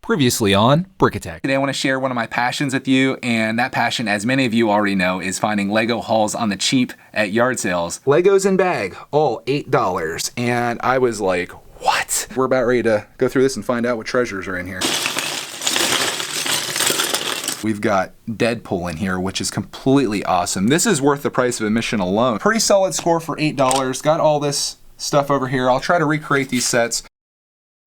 Previously on brickitect. Today I want to share one of my passions with you, and that passion, as many of you already know, is finding Lego hauls on the cheap at yard sales. Legos in bag, all $8, and I was like, what? We're about ready to go through this and find out what treasures are in here. We've got Deadpool in here, which is completely awesome. This is worth the price of admission alone. Pretty solid score for $8. Got all this stuff over here. I'll try to recreate these sets.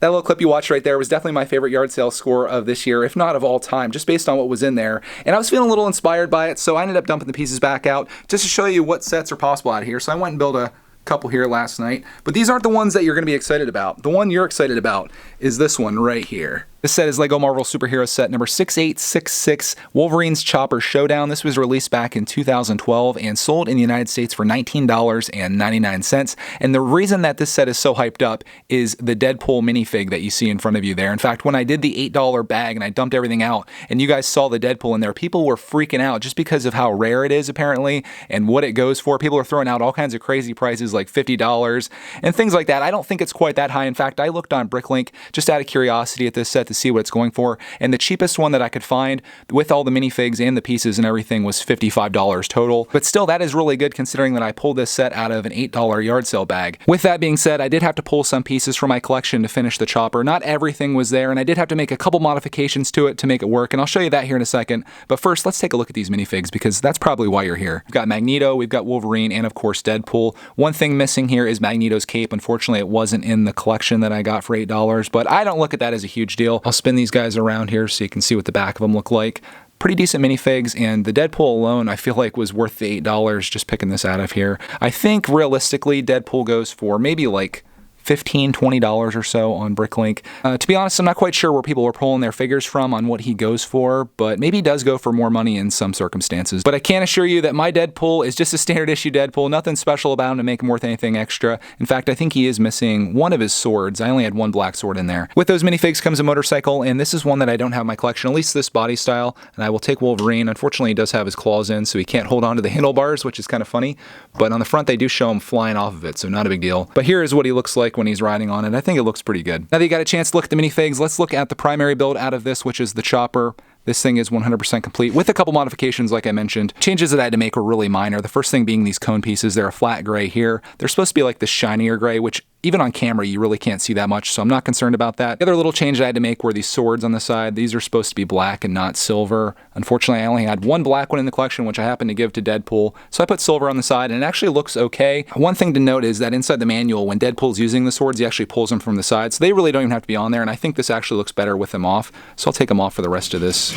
That little clip you watched right there was definitely my favorite yard sale score of this year, if not of all time, just based on what was in there. And I was feeling a little inspired by it, so I ended up dumping the pieces back out just to show you what sets are possible out here. So I went and built a couple here last night, but these aren't the ones that you're going to be excited about. The one you're excited about is this one right here. This set is Lego Marvel Superhero Set number 6866, Wolverines Chopper Showdown. This was released back in 2012 and sold in the United States for $19.99. And the reason that this set is so hyped up is the Deadpool minifig that you see in front of you there. In fact, when I did the $8 bag and I dumped everything out and you guys saw the Deadpool in there, people were freaking out just because of how rare it is apparently and what it goes for. People are throwing out all kinds of crazy prices like $50 and things like that. I don't think it's quite that high. In fact, I looked on Bricklink just out of curiosity at this set to see what it's going for, and the cheapest one that I could find with all the minifigs and the pieces and everything was $55 total. But still, that is really good considering that I pulled this set out of an $8 yard sale bag. With that being said, I did have to pull some pieces from my collection to finish the chopper. Not everything was there, and I did have to make a couple modifications to it to make it work, and I'll show you that here in a second. But first, let's take a look at these minifigs because that's probably why you're here. We've got Magneto, we've got Wolverine, and of course Deadpool. One thing missing here is Magneto's cape. Unfortunately, it wasn't in the collection that I got for $8, but I don't look at that as a huge deal. I'll spin these guys around here so you can see what the back of them look like. Pretty decent minifigs, and the Deadpool alone I feel like was worth the $8 just picking this out of here. I think realistically Deadpool goes for maybe like $15, $20 or so on Bricklink. To be honest, I'm not quite sure where people are pulling their figures from on what he goes for, but maybe he does go for more money in some circumstances. But I can assure you that my Deadpool is just a standard issue Deadpool, nothing special about him to make him worth anything extra. In fact, I think he is missing one of his swords. I only had one black sword in there. With those minifigs comes a motorcycle, and this is one that I don't have in my collection, at least this body style, and I will take Wolverine. Unfortunately, he does have his claws in, so he can't hold on to the handlebars, which is kind of funny, but on the front they do show him flying off of it, so not a big deal. But here is what he looks like when he's riding on it. I think it looks pretty good. Now that you got a chance to look at the minifigs, let's look at the primary build out of this, which is the chopper. This thing is 100% complete with a couple modifications like I mentioned. Changes that I had to make were really minor. The first thing being these cone pieces. They're a flat gray here. They're supposed to be like the shinier gray, which even on camera you really can't see that much, so I'm not concerned about that. The other little change I had to make were these swords on the side. These are supposed to be black and not silver. Unfortunately, I only had one black one in the collection, which I happened to give to Deadpool, so I put silver on the side, and it actually looks okay. One thing to note is that inside the manual, when Deadpool's using the swords, he actually pulls them from the side, so they really don't even have to be on there, and I think this actually looks better with them off, so I'll take them off for the rest of this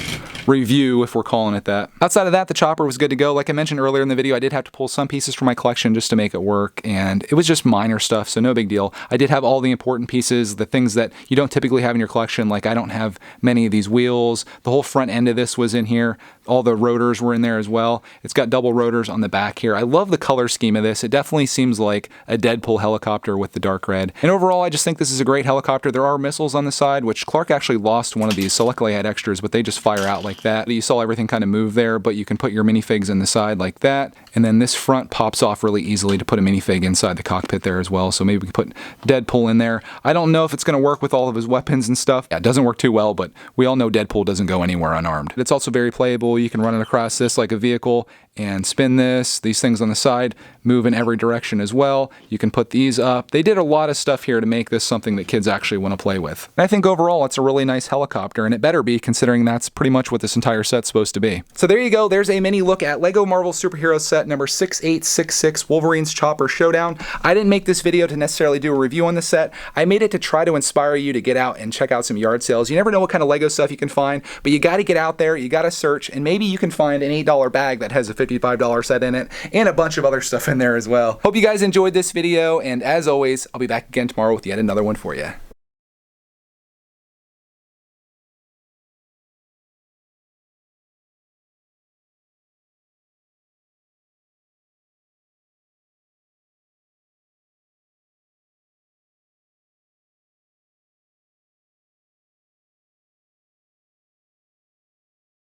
review, if we're calling it that. Outside of that, the chopper was good to go. Like I mentioned earlier in the video, I did have to pull some pieces from my collection just to make it work, and it was just minor stuff, so no big deal. I did have all the important pieces, the things that you don't typically have in your collection, like I don't have many of these wheels. The whole front end of this was in here. All the rotors were in there as well. It's got double rotors on the back here. I love the color scheme of this. It definitely seems like a Deadpool helicopter with the dark red. And overall, I just think this is a great helicopter. There are missiles on the side, which Clark actually lost one of these, so luckily I had extras, but they just fire out like that. You saw everything kind of move there, but you can put your minifigs in the side like that. And then this front pops off really easily to put a minifig inside the cockpit there as well. So maybe we can put Deadpool in there. I don't know if it's going to work with all of his weapons and stuff. Yeah, it doesn't work too well, but we all know Deadpool doesn't go anywhere unarmed. It's also very playable. You can run it across this like a vehicle and spin this. These things on the side move in every direction as well. You can put these up. They did a lot of stuff here to make this something that kids actually want to play with. And I think overall it's a really nice helicopter, and it better be considering that's pretty much what this entire set's supposed to be. So there you go. There's a mini look at Lego Marvel Superhero Set number 6866, Wolverine's Chopper Showdown. I didn't make this video to necessarily do a review on the set. I made it to try to inspire you to get out and check out some yard sales. You never know what kind of Lego stuff you can find, but you got to get out there, you got to search, and maybe you can find an $8 bag that has a $55 set in it and a bunch of other stuff in there as well. Hope you guys enjoyed this video, and as always, I'll be back again tomorrow with yet another one for you.